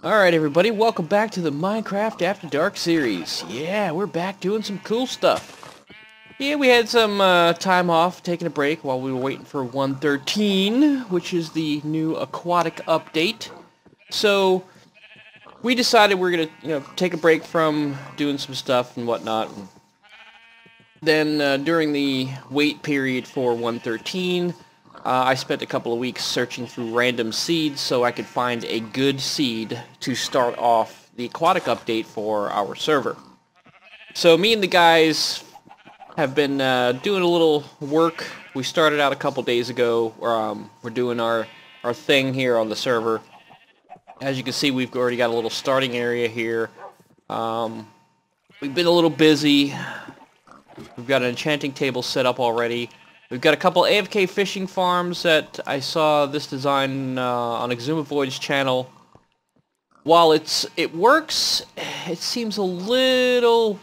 Alright everybody, welcome back to the Minecraft After Dark series. Yeah, we're back doing some cool stuff. Yeah, we had some time off, taking a break while we were waiting for 1.13, which is the new aquatic update. So, we decided we're gonna, take a break from doing some stuff and whatnot. Then, during the wait period for 1.13, I spent a couple of weeks searching through random seeds so I could find a good seed to start off the aquatic update for our server. So me and the guys have been doing a little work. We started out a couple days ago. We're doing our thing here on the server. As you can see, we've already got a little starting area here. We've been a little busy. We've got an enchanting table set up already. We've got a couple AFK fishing farms that I saw this design on Exumavoid's channel. While it works, it seems a little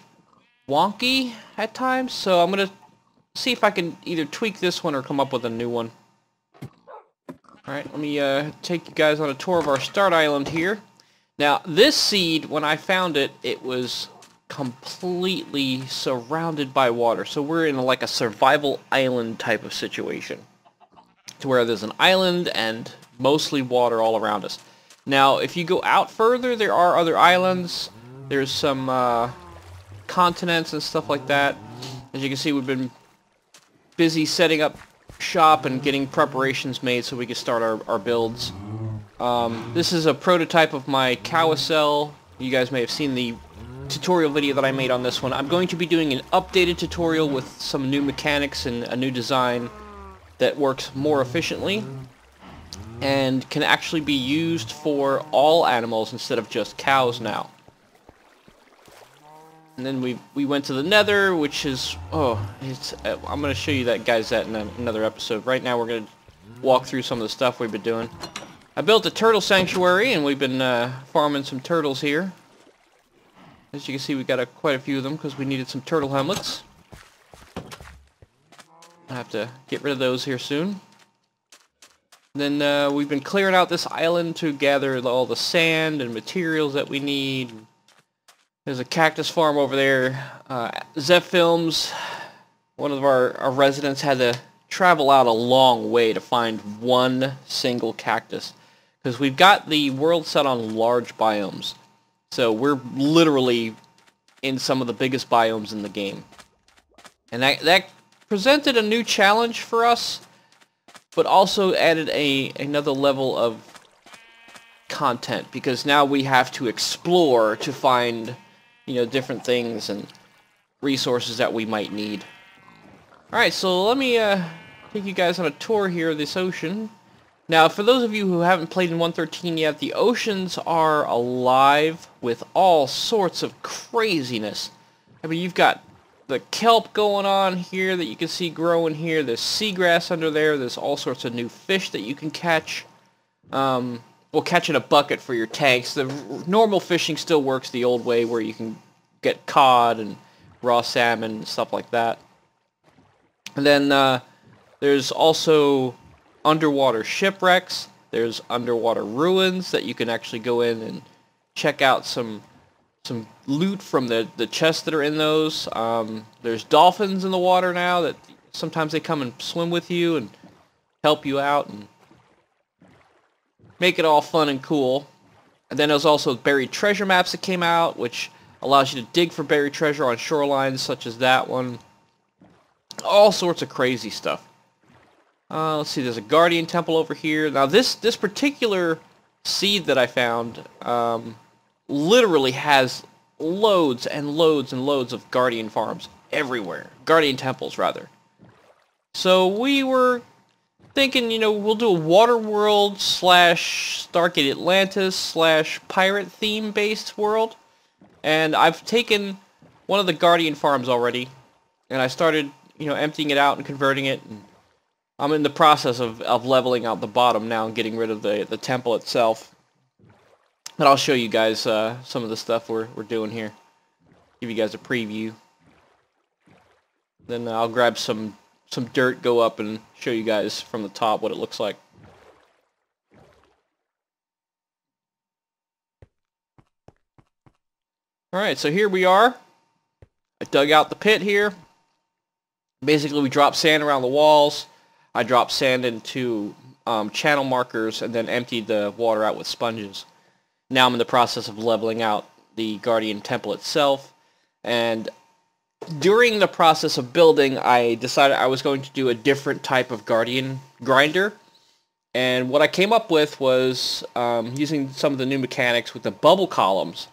wonky at times, so I'm gonna see if I can either tweak this one or come up with a new one. Alright, let me take you guys on a tour of our start island here. Now, this seed, when I found it, it was completely surrounded by water. So we're in like a survival island type of situation, to where there's an island and mostly water all around us. Now, if you go out further, there are other islands. There's some continents and stuff like that. As you can see, we've been busy setting up shop and getting preparations made so we can start our builds. This is a prototype of my carousel. You guys may have seen the tutorial video that I made on this one. I'm going to be doing an updated tutorial with some new mechanics and a new design that works more efficiently and can actually be used for all animals instead of just cows now. And then we went to the Nether, which is I'm going to show you that, guys, that in another episode. Right now we're going to walk through some of the stuff we've been doing. I built a turtle sanctuary and we've been farming some turtles here. As you can see, we got quite a few of them because we needed some turtle helmets. I have to get rid of those here soon. And then we've been clearing out this island to gather all the sand and materials that we need. There's a cactus farm over there. ZEFilms, one of our residents, had to travel out a long way to find one single cactus, because we've got the world set on large biomes. So we're literally in some of the biggest biomes in the game. And that presented a new challenge for us, but also added another level of content, because now we have to explore to find, different things and resources that we might need. Alright, so let me take you guys on a tour here of this ocean. Now, for those of you who haven't played in 1.13 yet, the oceans are alive with all sorts of craziness. I mean, you've got the kelp going on here that you can see growing here. There's seagrass under there. There's all sorts of new fish that you can catch. Well, catch in a bucket for your tanks. The normal fishing still works the old way, where you can get cod and raw salmon and stuff like that. And then there's also underwater shipwrecks. There's underwater ruins that you can actually go in and check out some loot from the chests that are in those. There's dolphins in the water now that sometimes they come and swim with you and help you out and make it all fun and cool. And then there's also buried treasure maps that came out, which allows you to dig for buried treasure on shorelines such as that one. All sorts of crazy stuff. Let's see, there's a guardian temple over here. Now this particular seed that I found literally has loads and loads and loads of guardian farms everywhere. Guardian temples, rather. So we were thinking, we'll do a water world / Stargate Atlantis / pirate theme based world. And I've taken one of the guardian farms already, and I started, emptying it out and converting it. And I'm in the process of leveling out the bottom now and getting rid of the temple itself. But I'll show you guys some of the stuff we're doing here. Give you guys a preview. Then I'll grab some dirt, go up and show you guys from the top what it looks like. Alright, so here we are. I dug out the pit here. Basically, we dropped sand around the walls. I dropped sand into channel markers and then emptied the water out with sponges. Now I'm in the process of leveling out the Guardian Temple itself. And during the process of building, I decided I was going to do a different type of Guardian grinder. And what I came up with was using some of the new mechanics with the bubble columns.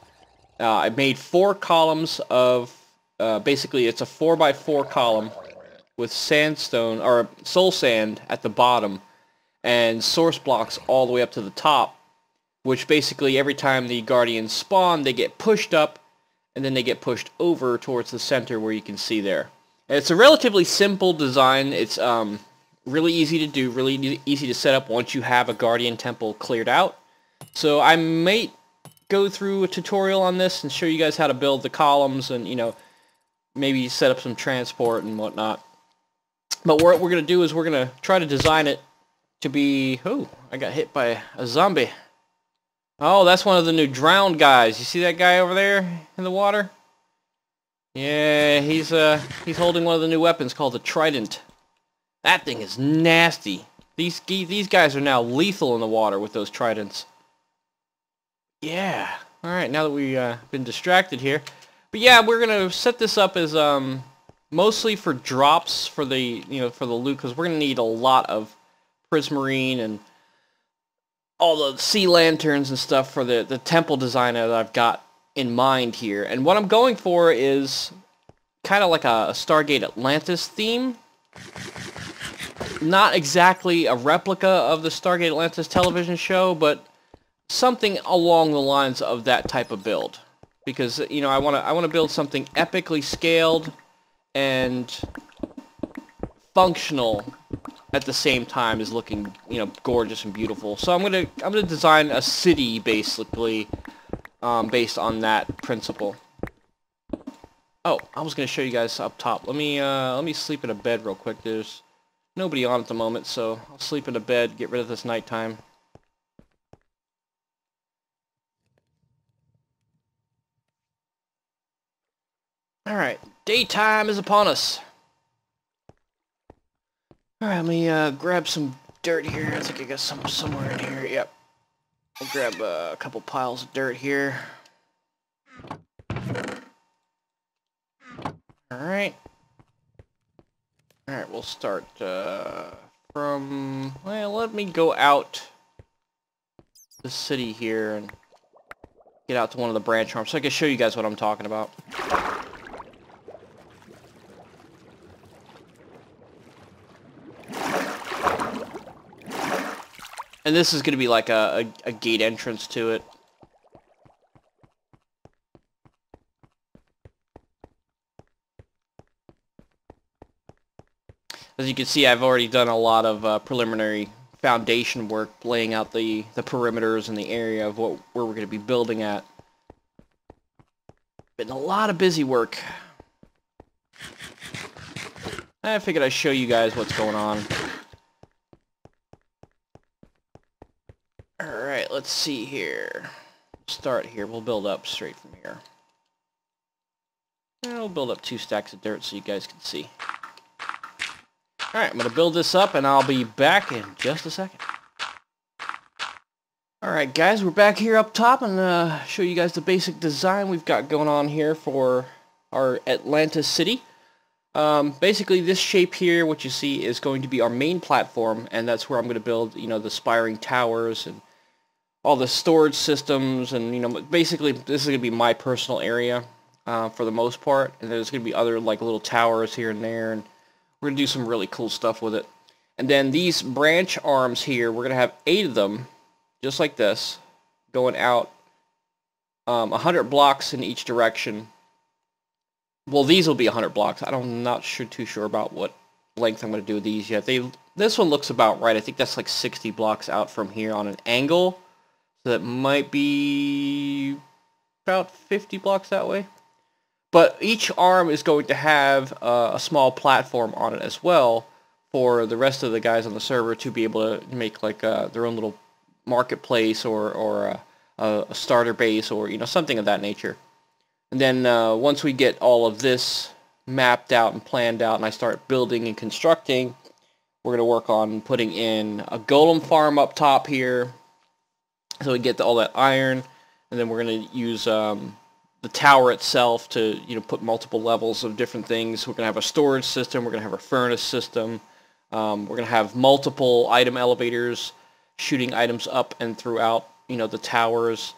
I made 4 columns of, basically it's a 4x4 column with sandstone, or soul sand at the bottom, and source blocks all the way up to the top, which basically every time the Guardians spawn, they get pushed up, and then they get pushed over towards the center where you can see there. And it's a relatively simple design. It's really easy to do, really easy to set up once you have a Guardian Temple cleared out. So I may go through a tutorial on this and show you guys how to build the columns and, you know, maybe set up some transport and whatnot. But what we're going to do is we're going to try to design it to be... Oh, I got hit by a zombie. Oh, that's one of the new drowned guys. You see that guy over there in the water? Yeah, he's holding one of the new weapons called the Trident. That thing is nasty. These guys are now lethal in the water with those tridents. Yeah. Alright, now that we've been distracted here. But yeah, we're going to set this up as mostly for drops for the, you know, for the loot, because we're going to need a lot of prismarine and all the sea lanterns and stuff for the temple design that I've got in mind here. And what I'm going for is kind of like a Stargate Atlantis theme. Not exactly a replica of the Stargate Atlantis television show, but something along the lines of that type of build. Because, you know, I want to build something epically scaled and functional at the same time as looking, you know, gorgeous and beautiful. So I'm gonna design a city basically based on that principle. Oh, I was gonna show you guys up top. Let me sleep in a bed real quick. There's nobody on at the moment, so I'll sleep in a bed, get rid of this nighttime. Alright, daytime is upon us. Alright, let me grab some dirt here. I think I got some somewhere in here. Yep. I'll grab a couple piles of dirt here. Alright. Alright, we'll start from... Well, let me go out the city here and get out to one of the branch arms so I can show you guys what I'm talking about. And this is going to be like a gate entrance to it. As you can see, I've already done a lot of preliminary foundation work, laying out the perimeters and the area of where we're going to be building at. Been a lot of busy work. I figured I'd show you guys what's going on. Alright, let's see here. Start here. We'll build up straight from here. And we'll build up 2 stacks of dirt so you guys can see. Alright, I'm going to build this up and I'll be back in just a second. Alright guys, we're back here up top and show you guys the basic design we've got going on here for our Atlantis city. Basically this shape here, what you see, is going to be our main platform, and that's where I'm going to build, you know, the spiring towers and all the storage systems, and, you know, basically this is going to be my personal area for the most part, and there's going to be other, like, little towers here and there, and we're going to do some really cool stuff with it. And then these branch arms here, we're going to have 8 of them, just like this, going out 100 blocks in each direction. Well, these will be 100 blocks. I'm not too sure about what length I'm going to do with these yet. This one looks about right. I think that's like 60 blocks out from here on an angle. So that might be about 50 blocks that way. But each arm is going to have a small platform on it as well for the rest of the guys on the server to be able to make like their own little marketplace or a starter base, or, you know, something of that nature. And then once we get all of this mapped out and planned out and I start building and constructing, we're going to work on putting in a golem farm up top here so we get all that iron. And then we're going to use the tower itself to, you know, put multiple levels of different things. We're going to have a storage system. We're going to have a furnace system. We're going to have multiple item elevators shooting items up and throughout, you know, the towers,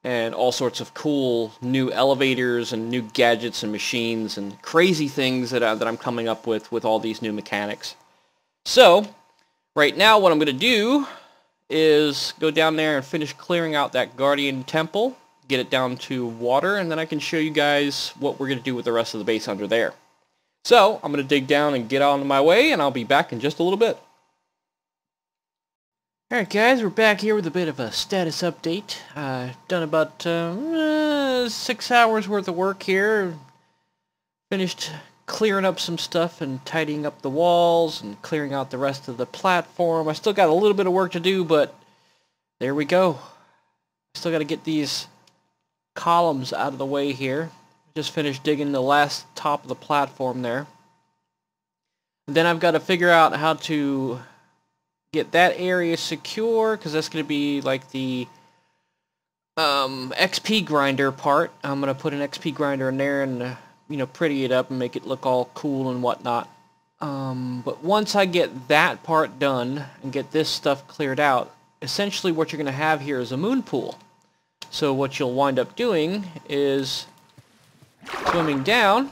and all sorts of cool new elevators and new gadgets and machines and crazy things that I'm coming up with all these new mechanics. So right now what I'm going to do is go down there and finish clearing out that Guardian Temple, get it down to water, and then I can show you guys what we're going to do with the rest of the base under there. So I'm going to dig down and get on my way, and I'll be back in just a little bit. Alright guys, we're back here with a bit of a status update. Done about 6 hours worth of work here. Finished clearing up some stuff and tidying up the walls and clearing out the rest of the platform. I still got a little bit of work to do, but there we go. Still got to get these columns out of the way here. Just finished digging the last top of the platform there. And then I've got to figure out how to get that area secure, because that's going to be like the XP grinder part. I'm going to put an XP grinder in there and you know, pretty it up and make it look all cool and whatnot. But once I get that part done and get this stuff cleared out, essentially what you're going to have here is a moon pool. So what you'll wind up doing is swimming down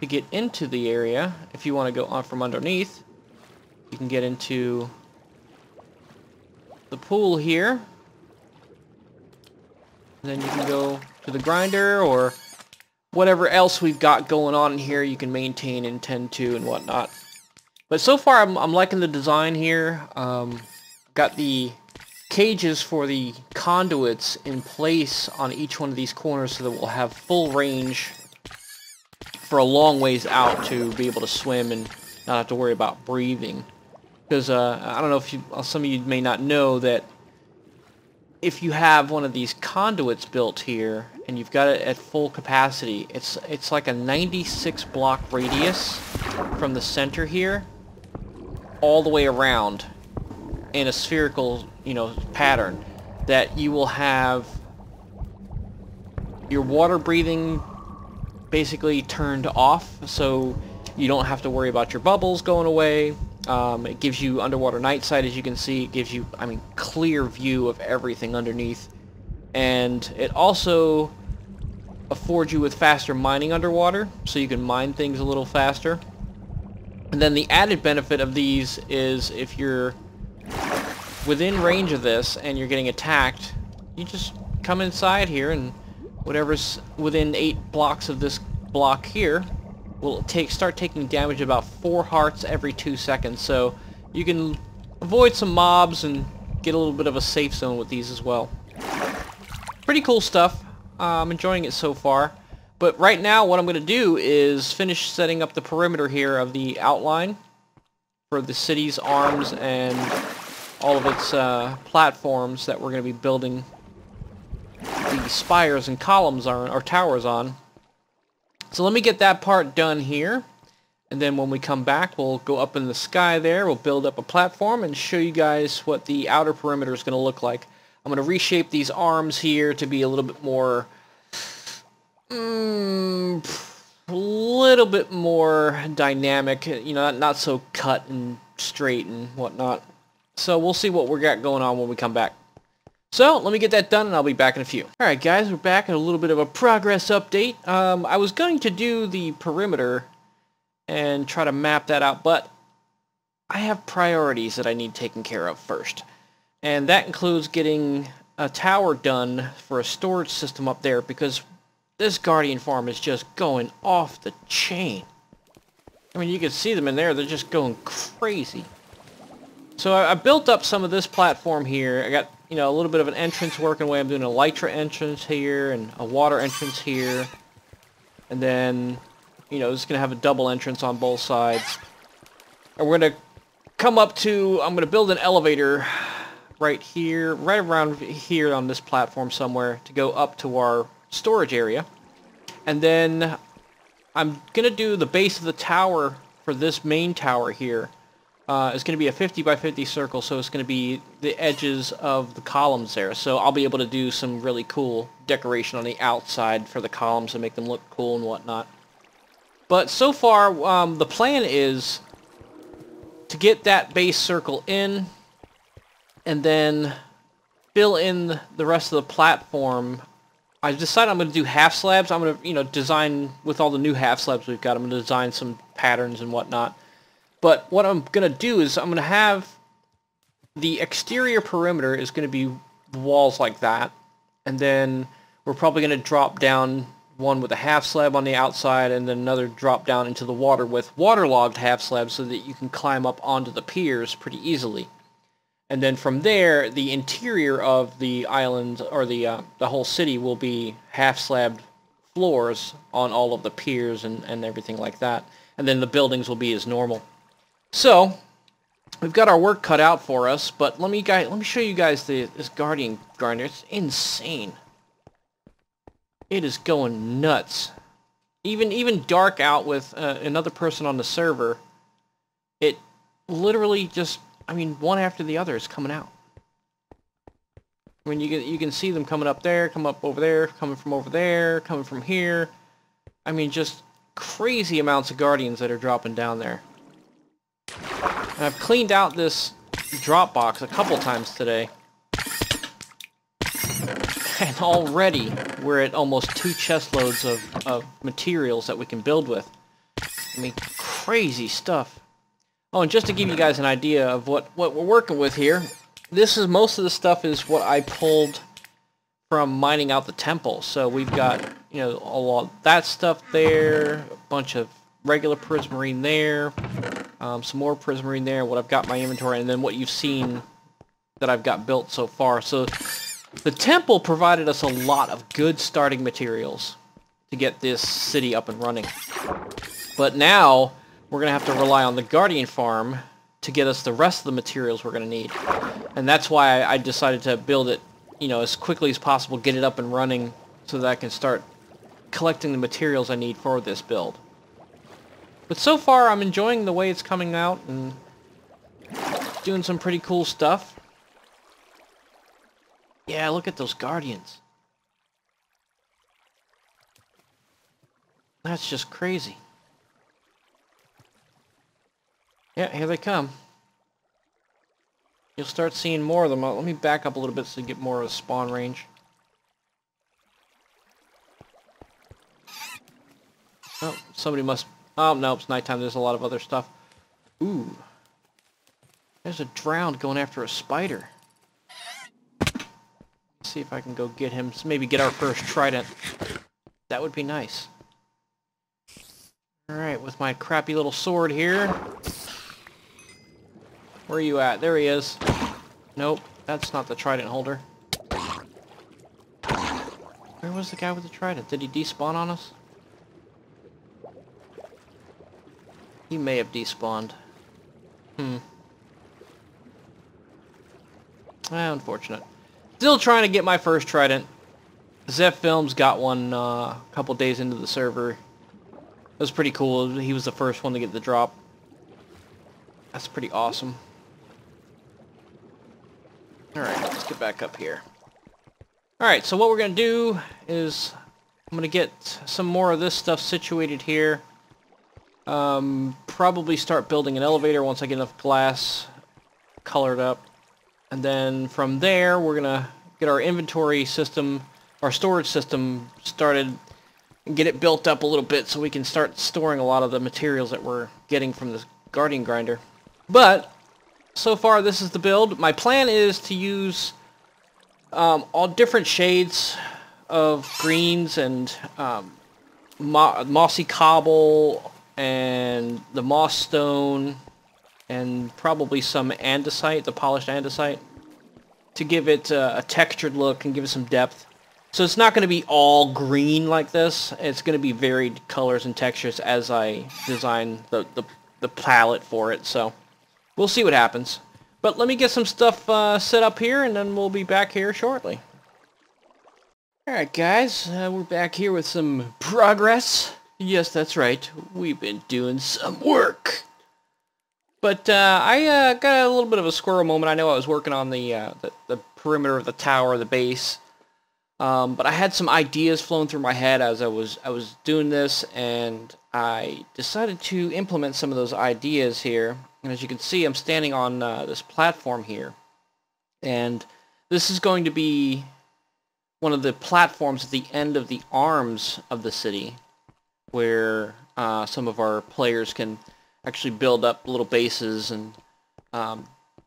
to get into the area. If you want to go on from underneath, you can get into the pool here. And then you can go to the grinder or whatever else we've got going on in here you can maintain and tend to and whatnot. But so far I'm liking the design here. Got the cages for the conduits in place on each one of these corners so that we'll have full range for a long ways out to be able to swim and not have to worry about breathing. Because I don't know if some of you may not know that if you have one of these conduits built here and you've got it at full capacity, it's like a 96 block radius from the center here all the way around in a spherical, you know, pattern, that you will have your water breathing basically turned off, so you don't have to worry about your bubbles going away. It gives you underwater night sight, as you can see. It gives you, I mean, clear view of everything underneath. And it also affords you with faster mining underwater, so you can mine things a little faster. And then the added benefit of these is if you're within range of this and you're getting attacked, you just come inside here and whatever's within 8 blocks of this block here will start taking damage about 4 hearts every 2 seconds, so you can avoid some mobs and get a little bit of a safe zone with these as well. Pretty cool stuff. I'm enjoying it so far. But right now what I'm going to do is finish setting up the perimeter here of the outline for the city's arms and all of its platforms that we're going to be building the spires and columns on, or towers on. So let me get that part done here, and then when we come back we'll go up in the sky there, we'll build up a platform and show you guys what the outer perimeter is going to look like. I'm going to reshape these arms here to be a little bit more dynamic, you know, not so cut and straight and whatnot. So we'll see what we got going on when we come back. So, let me get that done and I'll be back in a few. Alright guys, we're back at a little bit of a progress update. I was going to do the perimeter and try to map that out, but I have priorities that I need taken care of first. And that includes getting a tower done for a storage system up there, because this Guardian farm is just going off the chain. I mean, you can see them in there, they're just going crazy. So I built up some of this platform here. I got, you know, a little bit of an entrance working away. I'm doing a elytra entrance here and a water entrance here. And then, you know, it's going to have a double entrance on both sides. And we're going to come up to, I'm going to build an elevator right here, right around here on this platform somewhere to go up to our storage area. And then I'm going to do the base of the tower for this main tower here. It's going to be a 50 by 50 circle, so it's going to be the edges of the columns there. So I'll be able to do some really cool decoration on the outside for the columns and make them look cool and whatnot. But so far, the plan is to get that base circle in, and then fill in the rest of the platform. I decided I'm going to do half slabs. I'm going to, design with all the new half slabs we've got. I'm going to design some patterns and whatnot. But what I'm going to do is I'm going to have the exterior perimeter is going to be walls like that. And then we're probably going to drop down one with a half slab on the outside and then another drop down into the water with waterlogged half slabs so that you can climb up onto the piers pretty easily. And then from there, the interior of the island, or the whole city, will be half-slabbed floors on all of the piers and everything like that. And then the buildings will be as normal. So, we've got our work cut out for us, but let me show you guys this Guardian Grinder. It's insane. It is going nuts. Even dark out with another person on the server, it literally just... one after the other is coming out. You can see them coming up there, come up over there, coming from over there, coming from here. Just crazy amounts of Guardians that are dropping down there. And I've cleaned out this drop box a couple times today. And already we're at almost 2 chest loads of materials that we can build with. Crazy stuff. Oh, and just to give you guys an idea of what we're working with here, most of the stuff is what I pulled from mining out the temple. So we've got, a lot of that stuff there, a bunch of regular prismarine there, some more prismarine there, what I've got in my inventory, and then what you've seen that I've got built so far. So the temple provided us a lot of good starting materials to get this city up and running. But now we're going to have to rely on the Guardian farm to get us the rest of the materials we're going to need. And that's why I decided to build it, as quickly as possible, get it up and running so that I can start collecting the materials I need for this build. But so far, I'm enjoying the way it's coming out and doing some pretty cool stuff. Yeah, look at those Guardians. That's just crazy. Yeah, here they come. You'll start seeing more of them. Let me back up a little bit so you get more of a spawn range. Oh, somebody must... Oh, no, it's nighttime. There's a lot of other stuff. Ooh. There's a drowned going after a spider. Let's see if I can go get him. Maybe get our first trident. That would be nice. Alright, with my crappy little sword here. Where are you at? There he is. Nope, that's not the trident holder. Where was the guy with the trident? Did he despawn on us? He may have despawned. Unfortunate. Still trying to get my first trident. ZEFilms got one a couple days into the server. It was pretty cool. He was the first one to get the drop. That's pretty awesome. Alright, let's get back up here. Alright, so what we're going to do is I'm going to get some more of this stuff situated here. Probably start building an elevator once I get enough glass colored up. And then from there, we're going to get our inventory system, our storage system started, and get it built up a little bit so we can start storing a lot of the materials that we're getting from this Guardian Grinder. But so far, this is the build. My plan is to use all different shades of greens and mossy cobble and the moss stone and probably some andesite, the polished andesite, to give it a textured look and give it some depth. So it's not going to be all green like this. It's going to be varied colors and textures as I design the palette for it. So we'll see what happens. But let me get some stuff set up here, and then we'll be back here shortly. Alright guys, we're back here with some progress. Yes, that's right, we've been doing some work. But I got a little bit of a squirrel moment. I know I was working on the perimeter of the tower, the base. But I had some ideas flowing through my head as I was doing this, and I decided to implement some of those ideas here. And as you can see, I'm standing on this platform here. And this is going to be one of the platforms at the end of the arms of the city, where some of our players can actually build up little bases and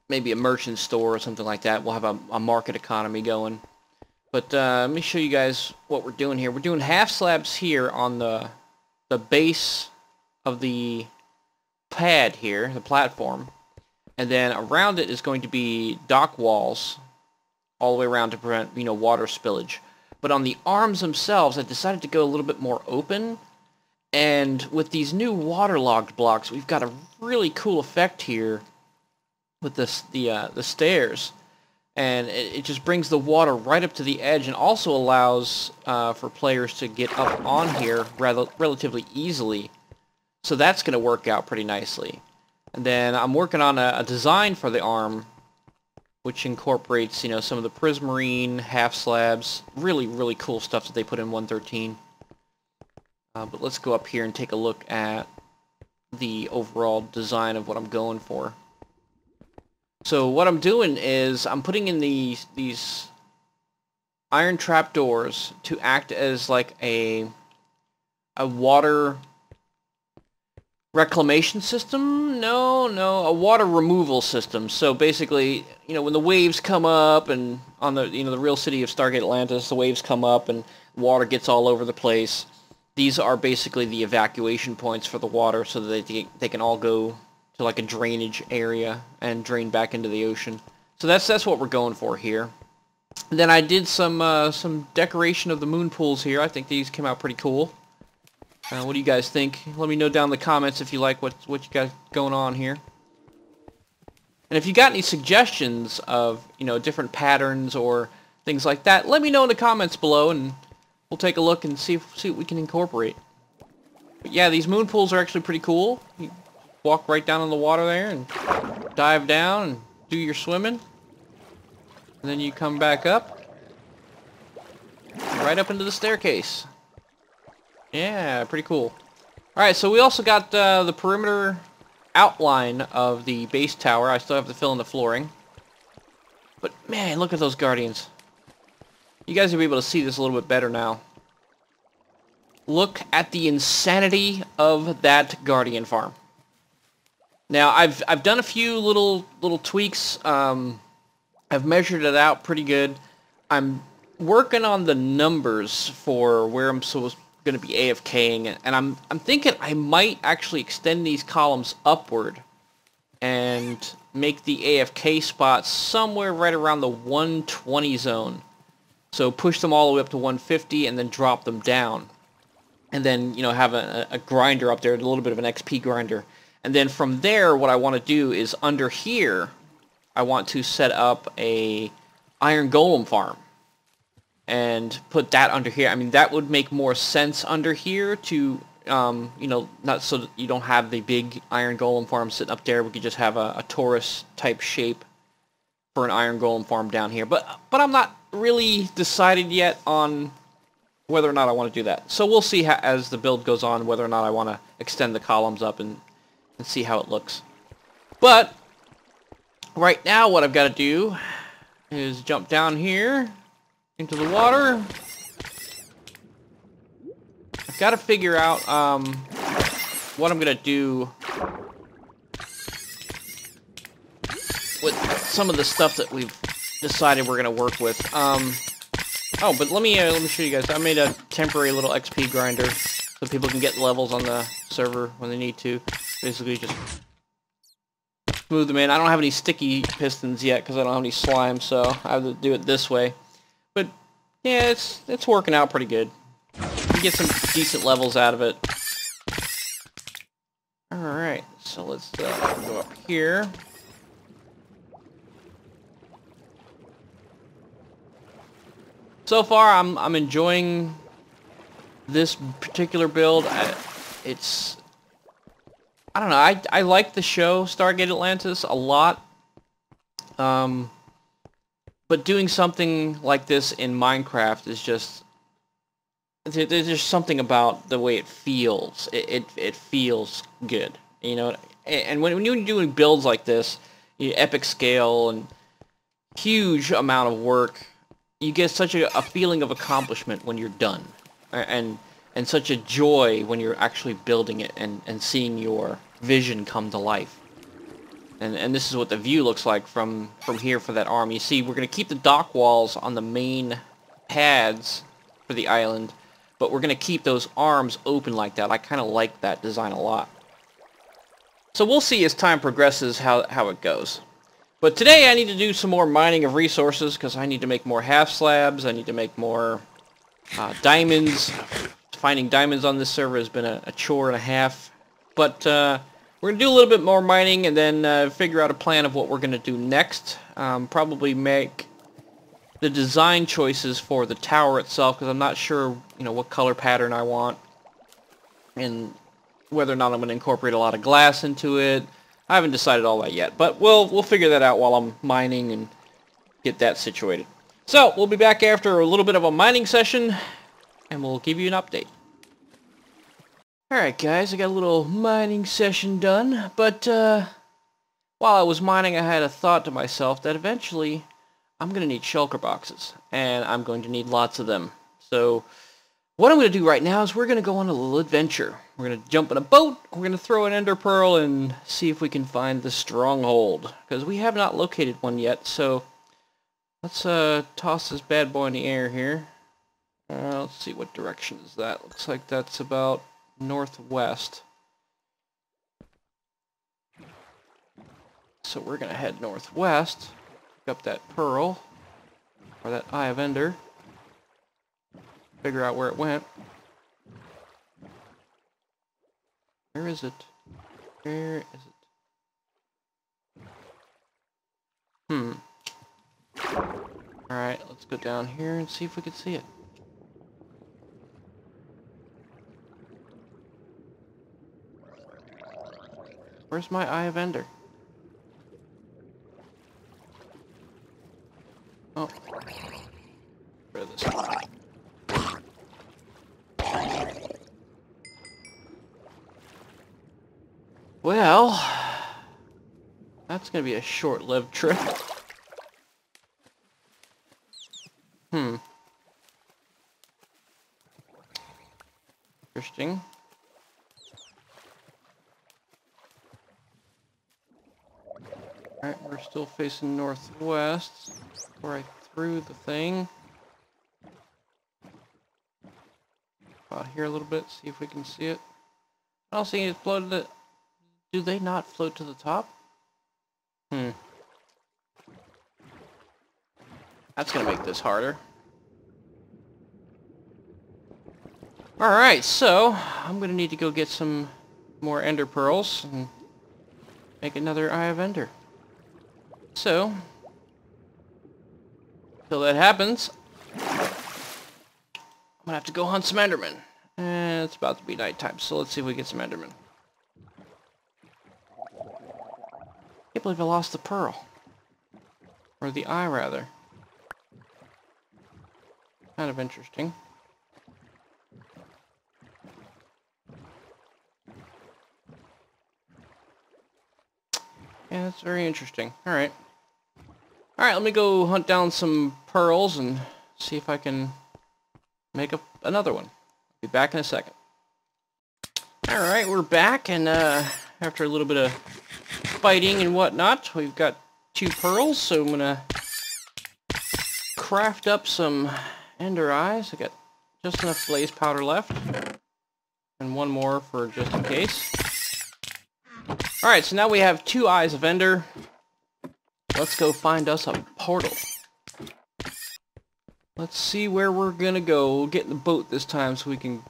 maybe a merchant store or something like that. We'll have a market economy going. But let me show you guys what we're doing here. We're doing half slabs here on the base of the pad here, the platform. And then around it is going to be dock walls all the way around to prevent, water spillage. But on the arms themselves, I decided to go a little bit more open. And with these new waterlogged blocks, we've got a really cool effect here with the stairs. And it just brings the water right up to the edge, and also allows for players to get up on here relatively easily. So that's going to work out pretty nicely. And then I'm working on a design for the arm, which incorporates, some of the prismarine, half slabs, really, really cool stuff that they put in 1.13. But let's go up here and take a look at the overall design of what I'm going for. So what I'm doing is I'm putting in these iron trap doors to act as like a water reclamation system? No, a water removal system. So basically, when the waves come up, and on the the real city of Stargate Atlantis, the waves come up and water gets all over the place. These are basically the evacuation points for the water, so that they can all go to like a drainage area and drain back into the ocean. So that's what we're going for here. And then I did some decoration of the moon pools here. I think these came out pretty cool. What do you guys think? Let me know down in the comments if you like what you got going on here. And if you got any suggestions of different patterns or things like that, let me know in the comments below, and we'll take a look and see what we can incorporate. But yeah, these moon pools are actually pretty cool. You walk right down in the water there and dive down and do your swimming. And then you come back up. Right up into the staircase. Yeah, pretty cool. Alright, so we also got the perimeter outline of the base tower. I still have to fill in the flooring. But man, look at those guardians. You guys will be able to see this a little bit better now. Look at the insanity of that guardian farm. Now, I've done a few little tweaks. I've measured it out pretty good. I'm working on the numbers for where I'm going to be AFKing, and I'm thinking I might actually extend these columns upward and make the AFK spots somewhere right around the 120 zone. So push them all the way up to 150 and then drop them down. And then, have a grinder up there, a little bit of an XP grinder. And then from there, what I want to do is under here, I want to set up a iron golem farm. And put that under here. I mean, that would make more sense under here to, not so that you don't have the big iron golem farm sitting up there. We could just have a Taurus type shape for an iron golem farm down here. But I'm not really decided yet on whether or not I want to do that. So we'll see as the build goes on whether or not I want to extend the columns up and see how it looks. But right now what I've got to do is jump down here into the water. I've got to figure out what I'm going to do with some of the stuff that we've decided we're going to work with. Oh, but let me show you guys. I made a temporary little XP grinder so people can get levels on the server when they need to. Basically just smooth them in. I don't have any sticky pistons yet because I don't have any slime, so I have to do it this way. But yeah, it's working out pretty good. You get some decent levels out of it. Alright, so let's go up here. so far, I'm enjoying this particular build. I don't know. I like the show Stargate Atlantis a lot. But doing something like this in Minecraft is just... There's just something about the way it feels. It feels good, you know. And when you're doing builds like this, epic scale and huge amount of work, you get such a feeling of accomplishment when you're done, and such a joy when you're actually building it and seeing your vision come to life. And this is what the view looks like from here for that arm. You see, we're going to keep the dock walls on the main pads for the island, but we're going to keep those arms open like that. I kind of like that design a lot. So we'll see as time progresses how it goes. But today I need to do some more mining of resources, because I need to make more half slabs. I need to make more diamonds. Finding diamonds on this server has been a chore and a half. But we're going to do a little bit more mining and then figure out a plan of what we're going to do next. Probably make the design choices for the tower itself, because I'm not sure, you know, what color pattern I want. And whether or not I'm going to incorporate a lot of glass into it. I haven't decided all that yet, but we'll figure that out while I'm mining and get that situated. So, we'll be back after a little bit of a mining session, and we'll give you an update. Alright guys, I got a little mining session done, but while I was mining I had a thought to myself that eventually I'm going to need shulker boxes, and I'm going to need lots of them. So, what I'm going to do right now is we're going to go on a little adventure. We're going to jump in a boat, we're going to throw an ender pearl, and see if we can find the stronghold. Because we have not located one yet, so let's toss this bad boy in the air here. Let's see, what direction is that? Looks like that's about northwest. So we're going to head northwest, pick up that pearl, or that eye of ender. Figure out where it went. Where is it? Where is it? Alright, let's go down here and see if we can see it. Where's my eye of ender? Oh. Rid of this. Well, that's going to be a short-lived trip. Interesting. Alright, we're still facing northwest. Where I threw the thing. Out here a little bit, see if we can see it. I don't see it floated. Do they not float to the top? That's gonna make this harder. Alright, so I'm gonna need to go get some more ender pearls and make another eye of ender. So, till that happens, I'm gonna have to go hunt some endermen. And it's about to be nighttime, so let's see if we get some endermen. Can't believe I lost the pearl. Or the eye, rather. Kind of interesting. Yeah, that's very interesting. Alright. Alright, let me go hunt down some pearls and see if I can make another one. Be back in a second. Alright, we're back, and after a little bit of fighting and whatnot, we've got 2 pearls, so I'm gonna craft up some ender eyes. I got just enough blaze powder left, and 1 more for just in case. Alright, so now we have 2 eyes of ender. Let's go find us a portal. Let's see where we're gonna go. We'll get in the boat this time so we can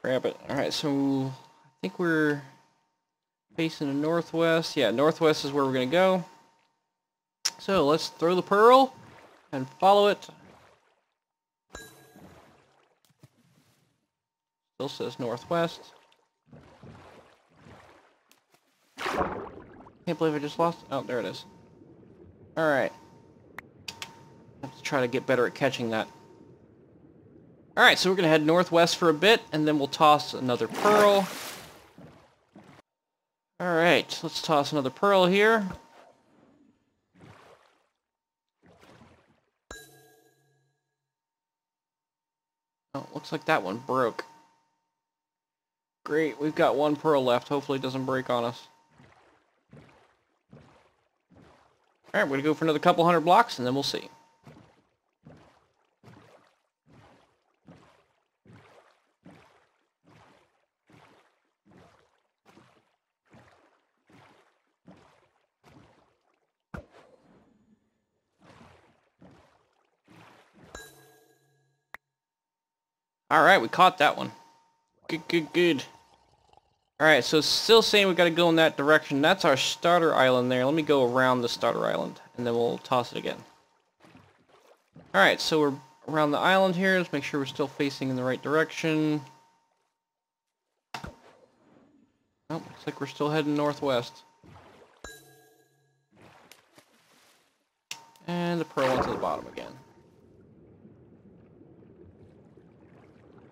grab it. Alright, so I think we're facing the northwest. Yeah, northwest is where we're gonna go. So let's throw the pearl and follow it Still says northwest. Can't believe I just lost. Oh, there it is. Alright. Have to try to get better at catching that. Alright, so we're going to head northwest for a bit, and then we'll toss another pearl. Alright, let's toss another pearl here. Oh, looks like that one broke. Great, we've got one pearl left. Hopefully it doesn't break on us. Alright, we're going to go for another couple hundred blocks, and then we'll see. Alright, we caught that one. Good, good, good. Alright, so still saying we gotta go in that direction. That's our starter island there. Let me go around the starter island, and then we'll toss it again. Alright, so we're around the island here. Let's make sure we're still facing in the right direction. Oh, looks like we're still heading northwest. And the pearl went to the bottom again.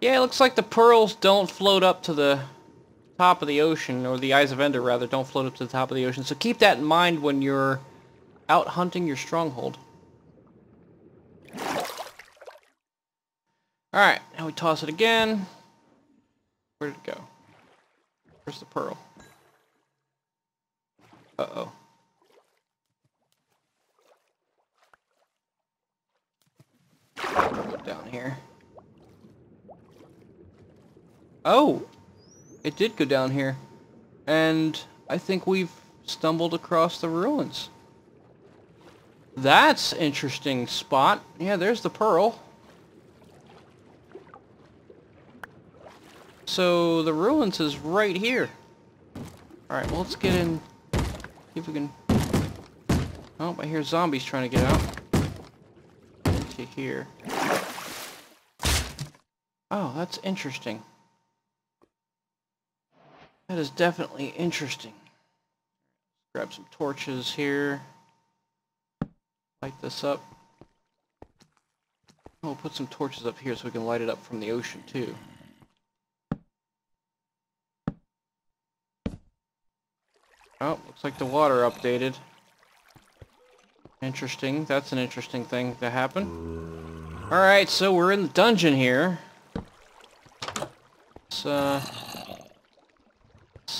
Yeah, it looks like the pearls don't float up to the top of the ocean, or the Eyes of Ender, rather, don't float up to the top of the ocean. So keep that in mind when you're out hunting your stronghold. Alright, now we toss it again. Where did it go? Where's the pearl? Uh-oh. Down here. Oh! It did go down here. And I think we've stumbled across the ruins. That's an interesting spot. Yeah, there's the pearl. So the ruins is right here. Alright, well, let's get in. See if we can... Oh, I hear zombies trying to get out. Into here. Oh, that's interesting. That is definitely interesting. Grab some torches here. Light this up. We'll put some torches up here so we can light it up from the ocean too. Oh, looks like the water updated. Interesting. That's an interesting thing to happen. Alright, so we're in the dungeon here. Let's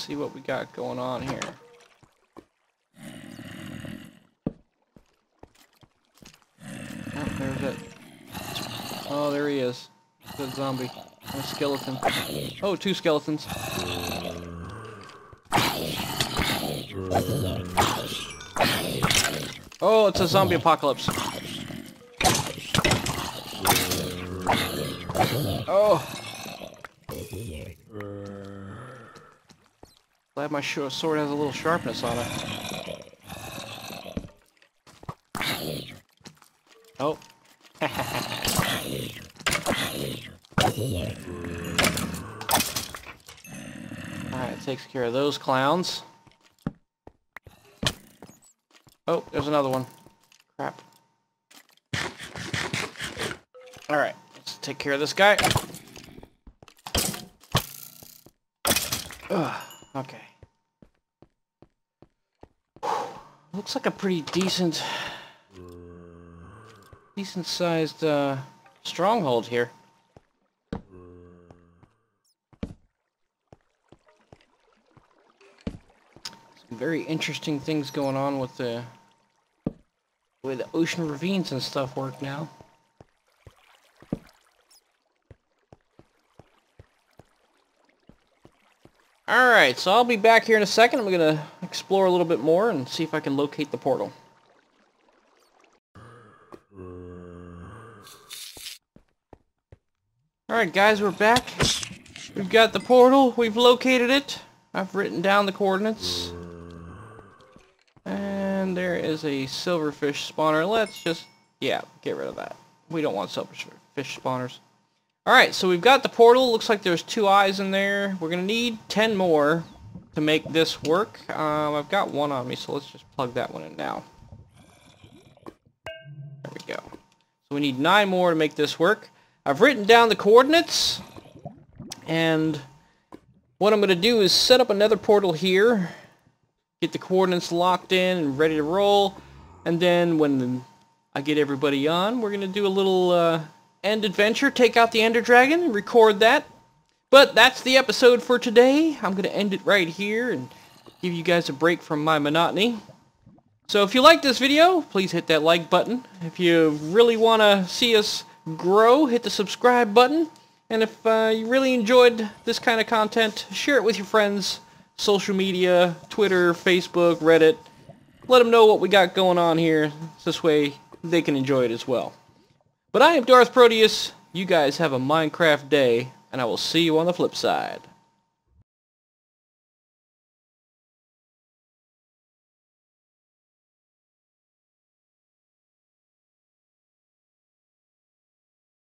see what we got going on here. Oh, there's it. Oh, there he is. Good zombie. A skeleton. Oh, two skeletons. Oh, it's a zombie apocalypse. Oh. Glad my sword has a little sharpness on it. Oh. Alright, takes care of those clowns. Oh, there's another one. Crap. Alright, let's take care of this guy. Ugh, okay. Looks like a pretty decent sized stronghold here. Some very interesting things going on with the way the ocean ravines and stuff work now. Alright, so I'll be back here in a second. I'm going to explore a little bit more and see if I can locate the portal. Alright guys, we're back. We've got the portal. We've located it. I've written down the coordinates. And there is a silverfish spawner. Let's just, yeah, get rid of that. We don't want silverfish spawners. Alright, so we've got the portal. Looks like there's 2 eyes in there. We're going to need 10 more to make this work. I've got 1 on me, so let's just plug that one in now. There we go. So we need 9 more to make this work. I've written down the coordinates, and what I'm going to do is set up another portal here, get the coordinates locked in and ready to roll, and then when I get everybody on, we're going to do a little end adventure, take out the Ender Dragon, and record that. But that's the episode for today. I'm going to end it right here and give you guys a break from my monotony. So if you like this video, please hit that like button. If you really want to see us grow, hit the subscribe button. And if you really enjoyed this kind of content, share it with your friends, social media, Twitter, Facebook, Reddit. Let them know what we got going on here. This way they can enjoy it as well. But I am DarthProtius. You guys have a Minecraft day, and I will see you on the flip side.